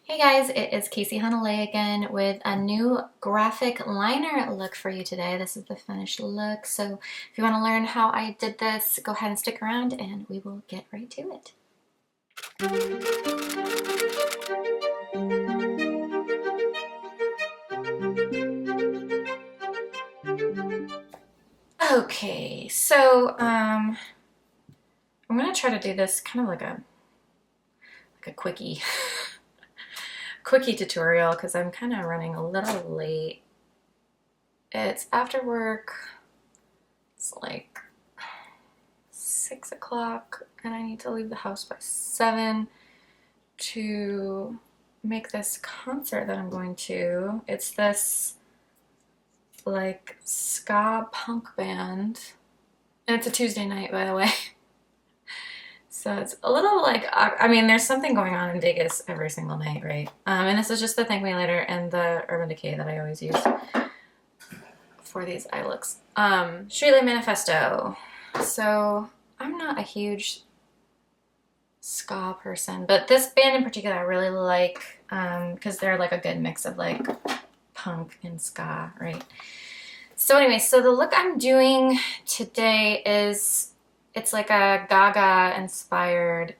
Hey guys, it is Cayce Hanalei again with a new graphic liner look for you today. This is the finished look, so if you want to learn how I did this, go ahead and stick around and we will get right to it. Okay, so I'm gonna try to do this kind of like a quickie tutorial because I'm kind of running a little late. It's after work. It's like 6 o'clock and I need to leave the house by 7 to make this concert that I'm going to. It's this like ska punk band and it's a Tuesday night, by the way. So it's a little like, I mean, there's something going on in Vegas every single night, right? And this is just the Thank Me Later and the Urban Decay that I always use for these eye looks. Streetlight Manifesto. So I'm not a huge ska person, but this band in particular I really like because they're like a good mix of like punk and ska, right? So anyway, so the look I'm doing today is, it's like a Gaga inspired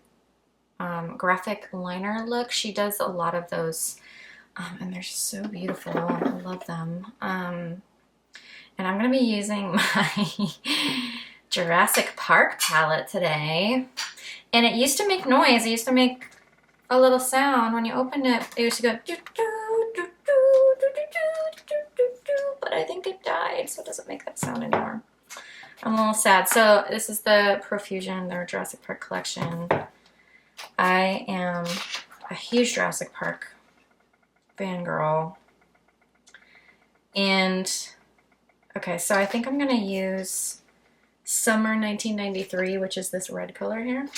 graphic liner look. She does a lot of those and they're so beautiful. I love them. And I'm gonna be using my Jurassic Park palette today. And it used to make noise. It used to make a little sound when you opened it. It used to go doo, doo, doo, doo, doo, doo, doo, doo, doo, but I think it died, so it doesn't make that sound anymore. I'm a little sad. So this is the Profusion, their Jurassic Park collection. I am a huge Jurassic Park fangirl. And okay, so I think I'm gonna use Summer 1993, which is this red color here.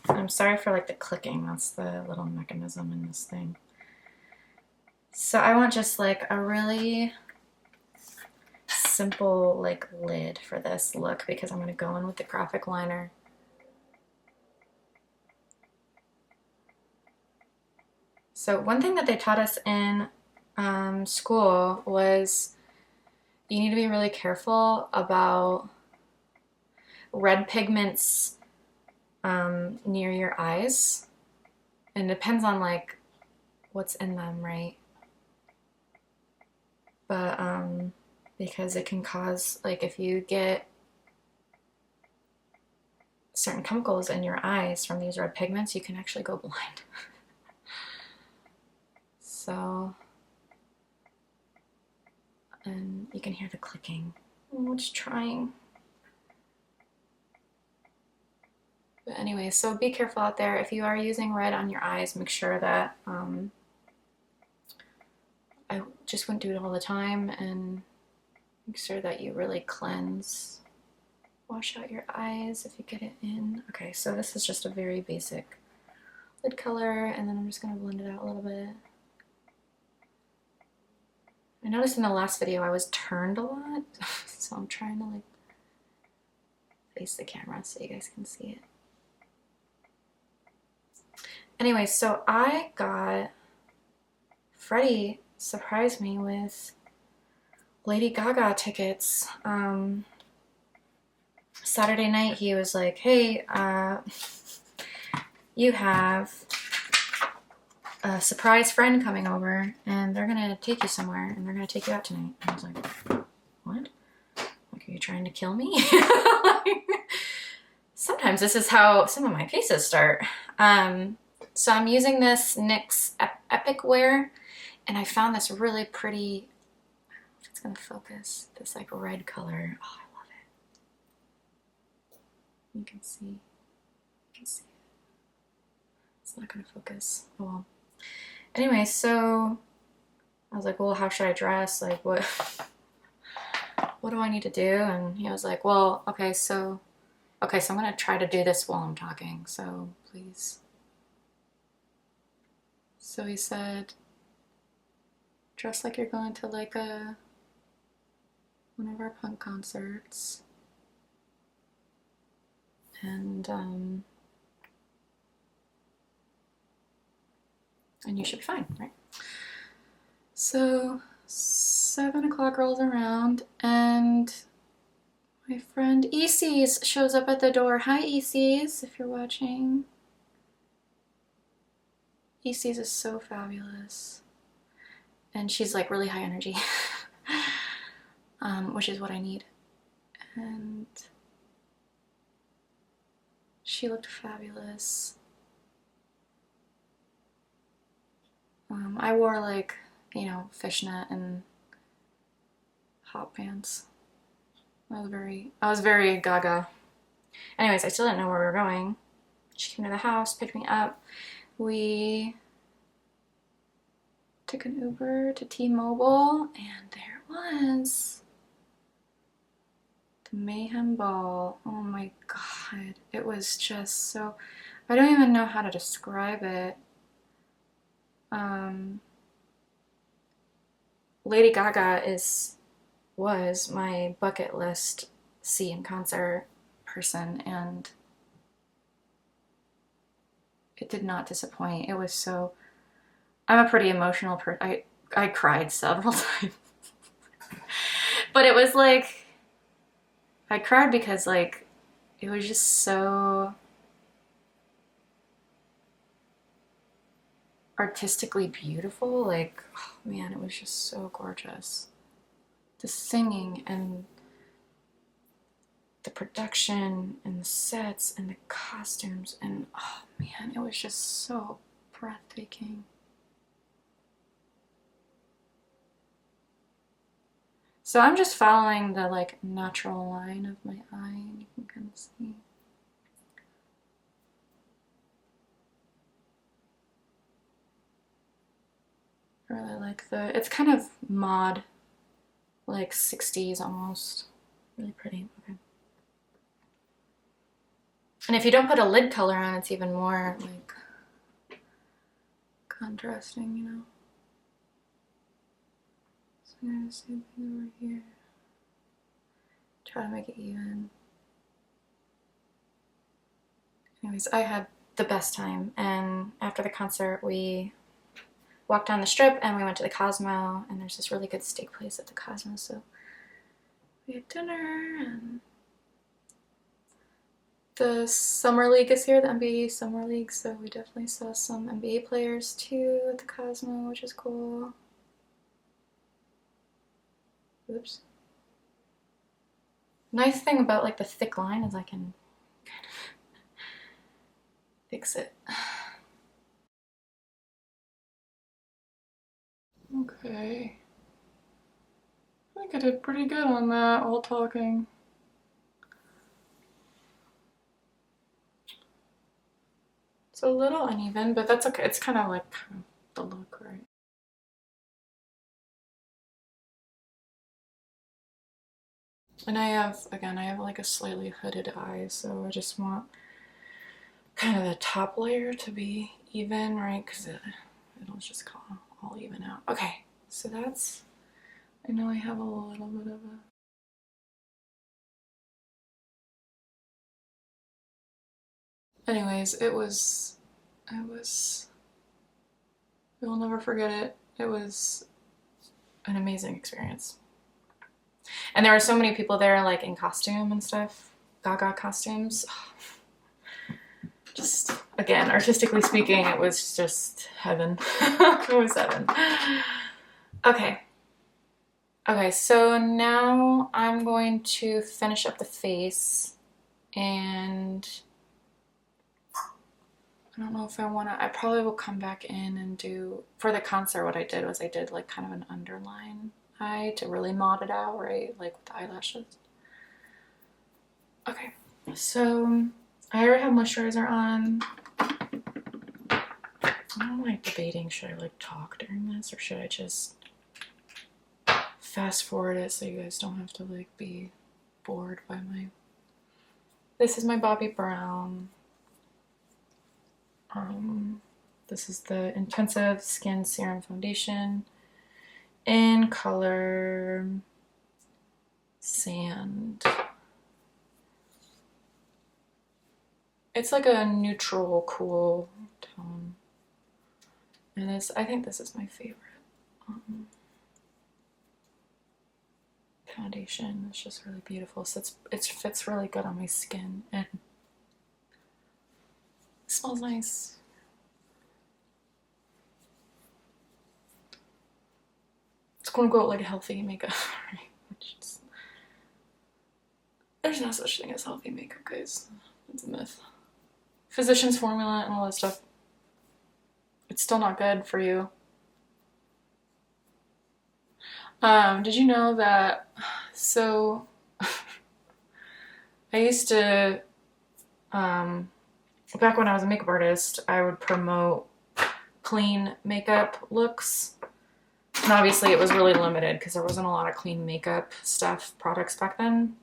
I'm sorry for like the clicking, that's the little mechanism in this thing. So I want just like a really simple like lid for this look because I'm gonna go in with the graphic liner. So one thing that they taught us in school was you need to be really careful about red pigments near your eyes, and it depends on like what's in them, right? But because it can cause, like if you get certain chemicals in your eyes from these red pigments, you can actually go blind. So, and you can hear the clicking. Oh, it's trying. But anyway, so be careful out there. If you are using red on your eyes, make sure that I just wouldn't do it all the time, and make sure that you really cleanse, wash out your eyes if you get it in. Okay, so this is just a very basic lid color, and then I'm just gonna blend it out a little bit. I noticed in the last video I was turned a lot, so I'm trying to like face the camera so you guys can see it. Anyway, so I got, Freddie surprised me with Lady Gaga tickets. Saturday night he was like, hey, you have a surprise friend coming over and they're gonna take you somewhere and they're gonna take you out tonight. And I was like, what? Like, are you trying to kill me? Sometimes this is how some of my pieces start. So I'm using this NYX Epic Wear, and I found this really pretty, I don't know if it's gonna focus, this like red color. Oh, I love it. You can see it. It's not gonna focus. Oh well. Anyway, so I was like, well, how should I dress? Like, what do I need to do? And he was like, well, okay, so I'm gonna try to do this while I'm talking, so please. So he said, dress like you're going to like one of our punk concerts. And and you should be fine, right? So 7 o'clock rolls around and my friend Isis shows up at the door. Hi Isis, if you're watching. Isis is so fabulous. And she's like really high energy, which is what I need. And she looked fabulous. I wore like, you know, fishnet and hot pants. I was very Gaga. Anyways, I still didn't know where we were going. She came to the house, picked me up. We took an Uber to T-Mobile, and there it was. The Mayhem Ball. Oh my god. It was just so... I don't even know how to describe it. Lady Gaga was my bucket list see in concert person, and it did not disappoint. It was so... I'm a pretty emotional person. I cried several times. But it was like... I cried because like it was just so artistically beautiful. Like, oh man, it was just so gorgeous. The singing and the production and the sets and the costumes, and oh man, it was just so breathtaking. So I'm just following the like natural line of my eye, and you can kind of see. I really like it's kind of mod, like 60s almost. Really pretty. Okay. And if you don't put a lid color on, it's even more like contrasting, you know. So I'm gonna do the same thing over here. Try to make it even. Anyways, I had the best time, and after the concert we walked down the strip and we went to the Cosmo, and there's this really good steak place at the Cosmo, so we had dinner. And the Summer League is here, the NBA Summer League, so we definitely saw some NBA players too at the Cosmo, which is cool. Oops. Nice thing about like the thick line is I can kind of fix it. Okay. I think I did pretty good on that, all talking. It's a little uneven, but that's okay. It's kind of like the look, right? And I have like a slightly hooded eye, so I just want kind of the top layer to be even, right? Because it'll just all even out. Okay, so that's... I know I have a little bit of a... Anyways, we'll never forget it. It was an amazing experience. And there were so many people there like in costume and stuff, Gaga costumes. Just, again, artistically speaking, it was just heaven. It was heaven. Okay. Okay, so now I'm going to finish up the face, and I don't know if I probably will come back in and do, for the concert what I did was I did like kind of an underline eye to really mod it out, right? Like with the eyelashes. Okay, so I already have moisturizer on. I'm like debating, should I like talk during this or should I just fast forward it so you guys don't have to like be bored by my... This is my Bobbi Brown. This is the Intensive Skin Serum Foundation in color Sand. It's like a neutral, cool tone. And I think this is my favorite foundation. It's just really beautiful. So it fits really good on my skin and it smells nice. It's quote unquote like a healthy makeup, right? There's no such thing as healthy makeup, guys. It's a myth. Physician's formula and all that stuff. It's still not good for you. Did you know that, so I used to, back when I was a makeup artist, I would promote clean makeup looks. And obviously it was really limited because there wasn't a lot of clean makeup products back then.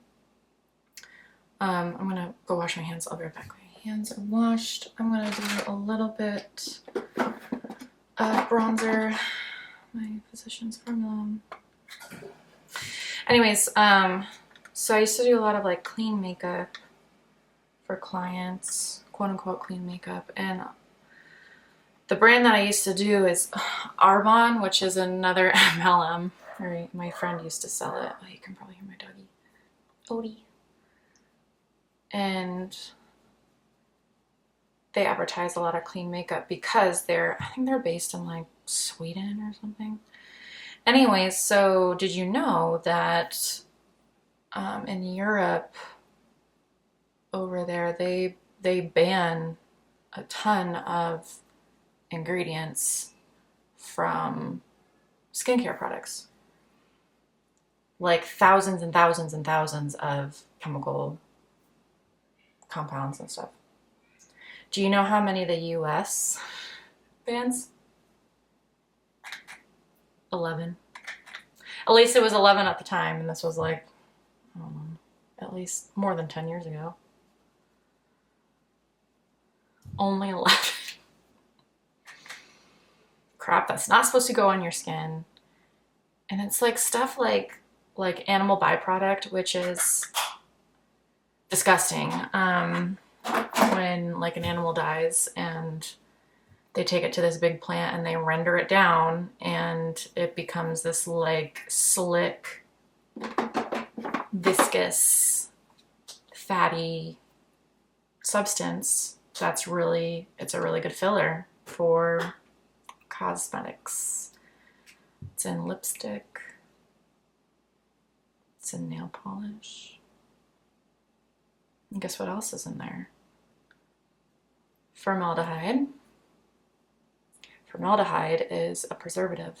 I'm gonna go wash my hands. I'll be right back. My hands are washed. I'm gonna do a little bit of bronzer. My Physician's Formula. Anyways, so I used to do a lot of like clean makeup for clients, quote unquote clean makeup, and the brand that I used to do is Arbonne, which is another MLM. Right, my friend used to sell it. Oh, you can probably hear my doggy, Odie. And they advertise a lot of clean makeup because I think they're based in like Sweden or something. Anyways, so did you know that in Europe over there, they ban a ton of ingredients from skincare products? Like thousands and thousands and thousands of chemical compounds and stuff. Do you know how many the US bans? 11. At least it was 11 at the time, and this was like, I don't know, at least more than 10 years ago. Only 11. Crap, that's not supposed to go on your skin. And it's like stuff like animal byproduct, which is disgusting. When like an animal dies and they take it to this big plant and they render it down and it becomes this like slick, viscous, fatty substance. It's a really good filler for cosmetics. It's in lipstick. It's in nail polish. And guess what else is in there? Formaldehyde. Formaldehyde is a preservative.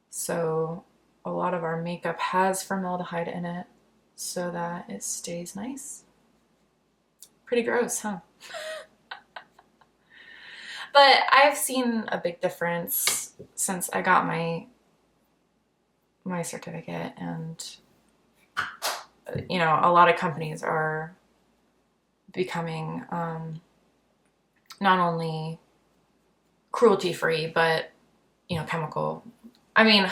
So a lot of our makeup has formaldehyde in it so that it stays nice. Pretty gross, huh? But I've seen a big difference since I got my certificate, and you know, a lot of companies are becoming not only cruelty-free, but, you know, chemical. I mean,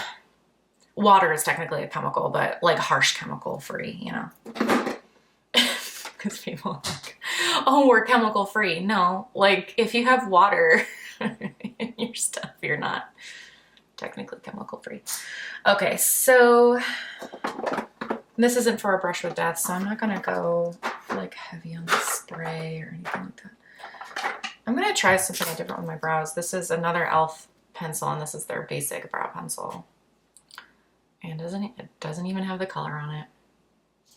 water is technically a chemical, but like harsh chemical-free, you know. Because people are like, oh, we're chemical-free. No, like if you have water in your stuff, you're not technically chemical-free. Okay, so this isn't for a brush with death, so I'm not gonna go like heavy on the spray or anything like that. I'm gonna try something different with my brows. This is another e.l.f. pencil, and this is their basic brow pencil. And it doesn't even have the color on it.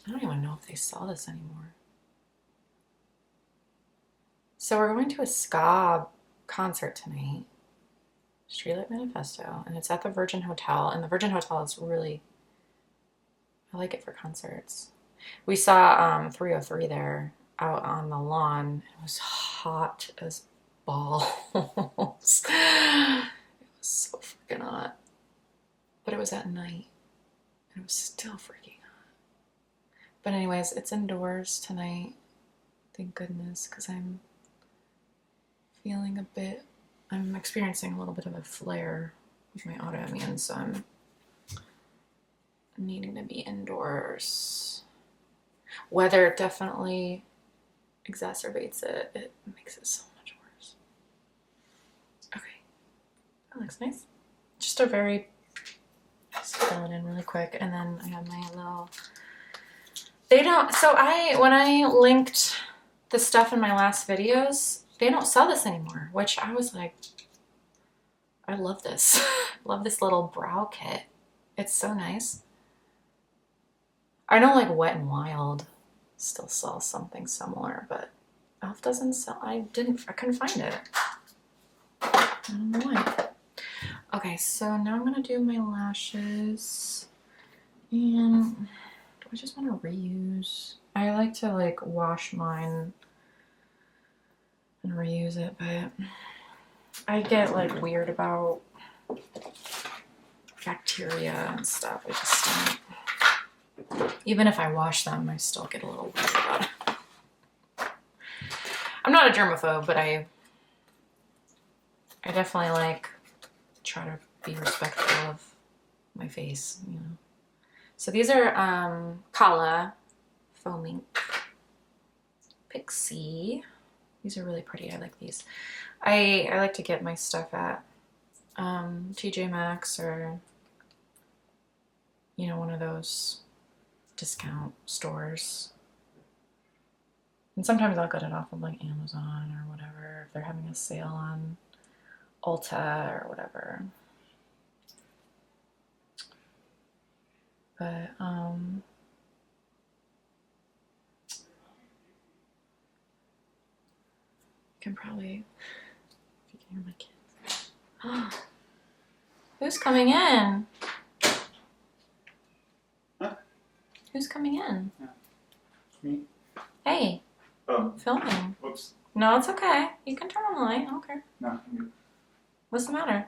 I don't even know if they sell this anymore. So we're going to a ska concert tonight, Streetlight Manifesto, and it's at the Virgin Hotel. And the Virgin Hotel is really, I like it for concerts. We saw 303 there out on the lawn. It was hot as balls. It was so freaking hot. But it was at night, and it was still freaking hot. But anyways, it's indoors tonight. Thank goodness, because I'm experiencing a little bit of a flare with my autoimmune, so I'm needing to be indoors. Weather definitely exacerbates it. It makes it so much worse. Okay. looks nice. Just a very, just fill it in really quick. And then I have my little, they don't, so when I linked the stuff in my last videos, they don't sell this anymore, which I was like, I love this. Love this little brow kit. It's so nice. I know like Wet n Wild still sells something similar, but Elf doesn't sell. I couldn't find it. I don't know why. Okay, so now I'm gonna do my lashes, and do I just want to reuse? I like to like wash mine and reuse it, but I get like weird about bacteria and stuff. I just don't. Even if I wash them, I still get a little weird about it. I'm not a germaphobe, but I definitely like try to be respectful of my face, you know. So these are Kala Foaming Pixie. These are really pretty. I like these. I like to get my stuff at TJ Maxx or, you know, one of those discount stores. And sometimes I'll get it off of like Amazon or whatever if they're having a sale on Ulta or whatever. But you can probably, if you can hear my kids. Who's coming in? Huh? Who's coming in? Yeah. Me. Hey. Oh. I'm filming. Whoops. No, it's okay. You can turn on the light. I don't care. No, I'm good. What's the matter?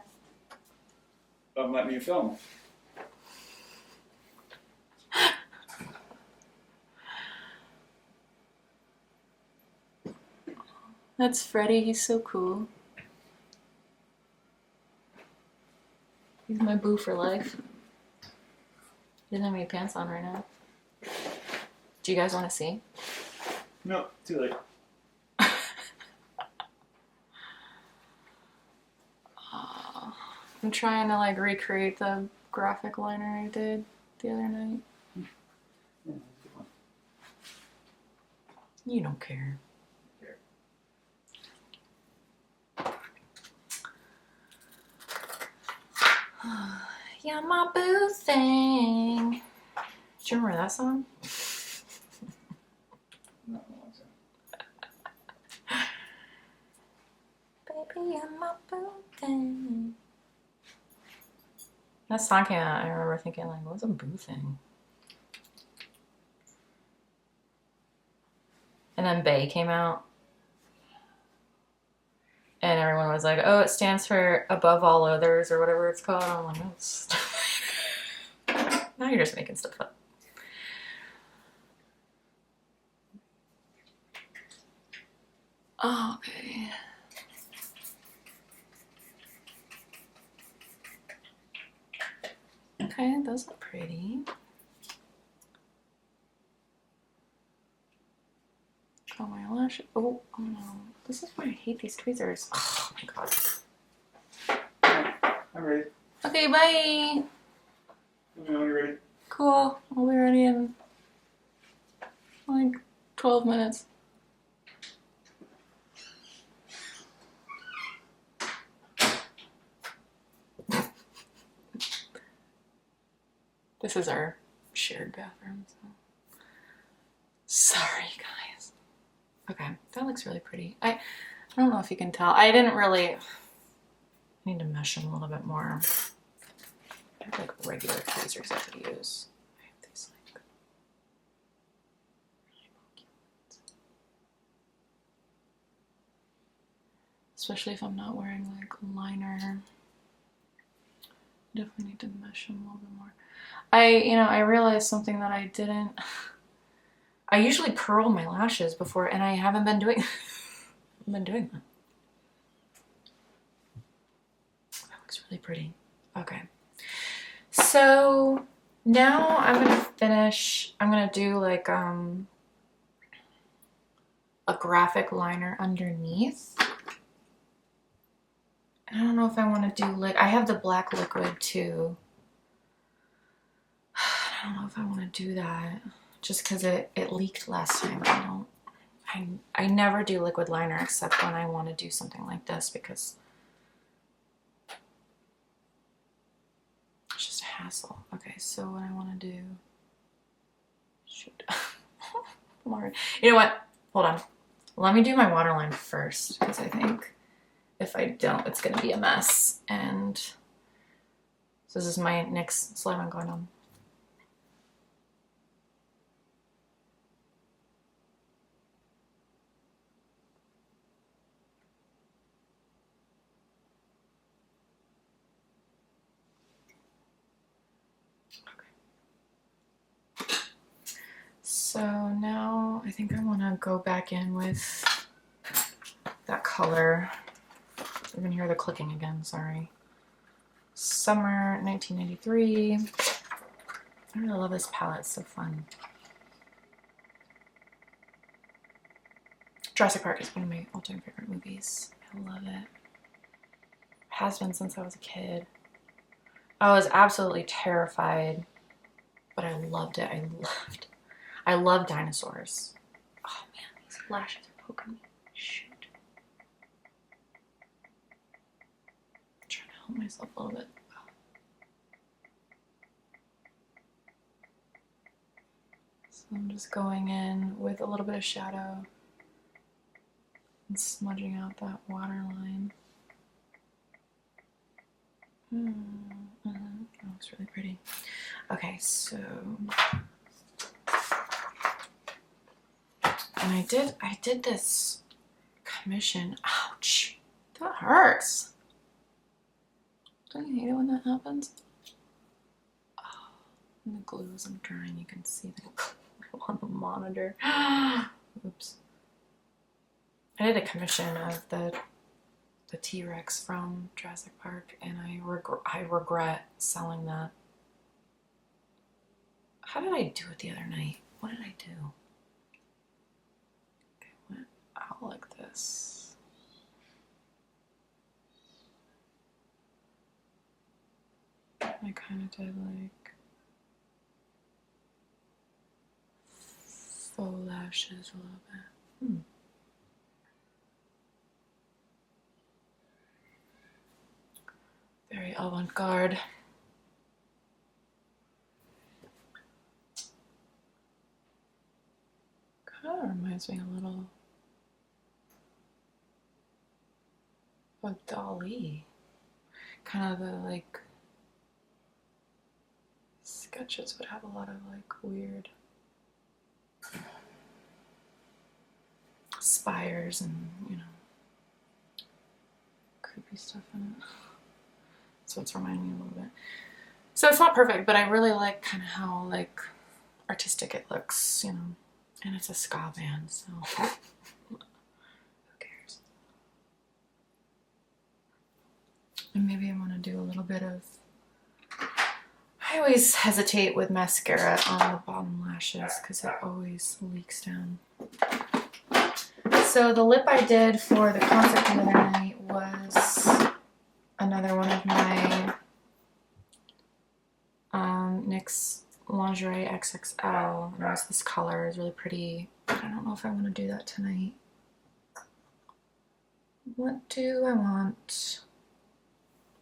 Let me film. That's Freddie. He's so cool. He's my boo for life. He doesn't have any pants on right now. Do you guys want to see? No, too late. I'm trying to like recreate the graphic liner I did the other night. Yeah, that's a good one. You don't care. Yeah, my boo thing. Do you remember that song? No, Baby, you're my boo thing. That song came out, I remember thinking like, what's a boo thing? And then Bay came out. And everyone was like, oh, it stands for above all others or whatever it's called. I'm like, that's... Now you're just making stuff up. Oh, okay. Okay, those look pretty. Oh, my lashes. Oh, oh no. This is why I hate these tweezers. Oh my god. I'm ready. Okay, bye. Let me know when you're ready. Cool. I'll be ready in like 12 minutes. This is our shared bathroom. So. Sorry, guys. Okay, that looks really pretty. I don't know if you can tell. I didn't really... I need to mesh them a little bit more. I have like regular tweezers I could use. I have these like... really bulky ones. Especially if I'm not wearing like liner. Definitely need to mesh them a little bit more. I realized something that I didn't... I usually curl my lashes before, and I haven't been doing that. That looks really pretty. Okay. So now I'm gonna finish. I'm gonna do like a graphic liner underneath. I don't know if I want to do I have the black liquid too. I don't know if I want to do that just because it leaked last time. I never do liquid liner except when I want to do something like this because it's just a hassle. Okay, so what I want to do, shoot. You know what? Hold on. Let me do my waterline first because I think if I don't, it's going to be a mess. And so this is my next slime I'm going on. So now I think I want to go back in with that color. You're going to hear the clicking again, sorry. Summer 1993. I really love this palette, it's so fun. Jurassic Park is one of my all-time favorite movies. I love it. Has been since I was a kid. I was absolutely terrified, but I loved it. I love dinosaurs. Oh man, these lashes are poking me. Shoot. I'm trying to help myself a little bit. So I'm just going in with a little bit of shadow and smudging out that waterline. That looks really pretty. Okay, so and I did this commission. Ouch, that hurts. Don't you hate it when that happens? Oh, and the glue isn't drying. You can see the glue on the monitor. Oops. I did a commission of the T-Rex from Jurassic Park, and I regret selling that. How did I do it the other night? What did I do? Okay, went out like this. I kind of did like faux lashes a little bit. Very avant-garde. Kind of reminds me a little of Dali. Kind of the like sketches would have a lot of like weird spires and, you know, creepy stuff in it. So it's reminding me a little bit. So it's not perfect, but I really like kind of how like artistic it looks, you know. And it's a ska band, so who cares? And maybe I want to do a little bit of, I always hesitate with mascara on the bottom lashes because it always leaks down. So the lip I did for the concert the other night was another one of my NYX Lingerie XXL. And it was this color. It's really pretty. But I don't know if I want to do that tonight. What do I want?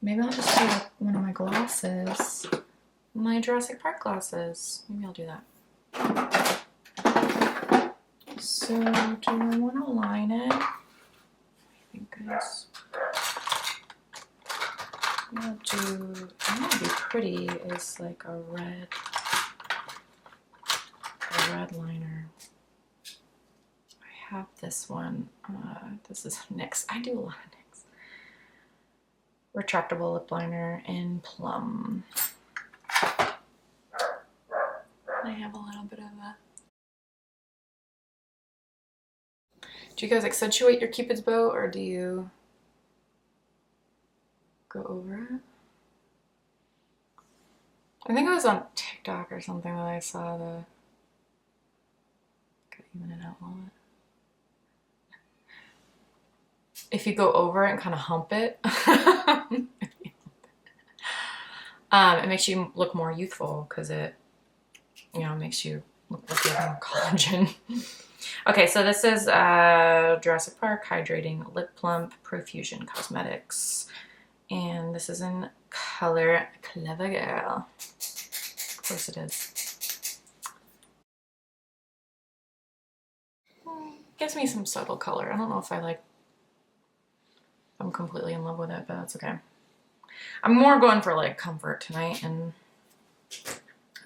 Maybe I'll just do one of my glosses. My Jurassic Park glasses. Maybe I'll do that. So do I want to line it? I think guys. I'm gonna be pretty is like a red liner. I have this one. This is NYX. I do a lot of NYX. Retractable lip liner in plum. I have a little bit of that. Do you guys accentuate your Cupid's bow or do you go over it? I think it was on TikTok or something that I saw the, gotta even it out a little bit. if you go over it and kind of hump it, it makes you look more youthful because it, you know, makes you look like you have more collagen. Okay, so this is Jurassic Park Hydrating Lip Plump Profusion Cosmetics. And this is in color Clever Girl. Of course it is. Gives me some subtle color. I don't know if I'm completely in love with it, but that's okay. I'm more going for like comfort tonight, and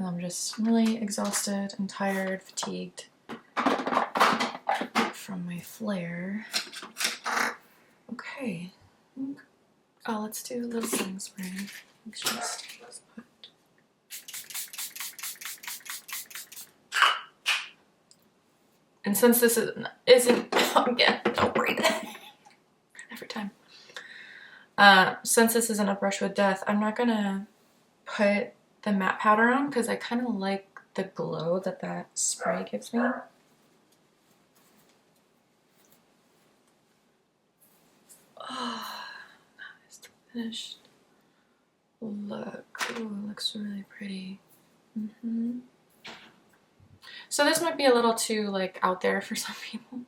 I'm just really exhausted and tired, fatigued from my flare. Okay. Oh, let's do a little setting spray. And since this isn't again, don't breathe every time. Since this isn't a brush with death, I'm not gonna put the matte powder on because I kind of like the glow that that spray gives me. Oh, it's the finished look. Ooh, it looks really pretty. So this might be a little too like out there for some people.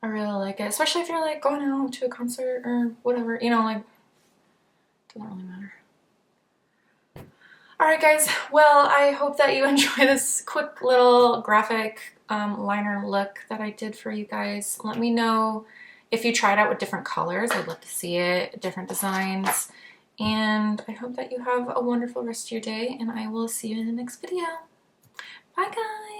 I really like it, especially if you're like going out to a concert or whatever, you know, like, it doesn't really matter. All right, guys. Well, I hope that you enjoy this quick little graphic liner look that I did for you guys. Let me know if you tried out with different colors. I'd love to see it, different designs. And I hope that you have a wonderful rest of your day, and I will see you in the next video. Bye, guys.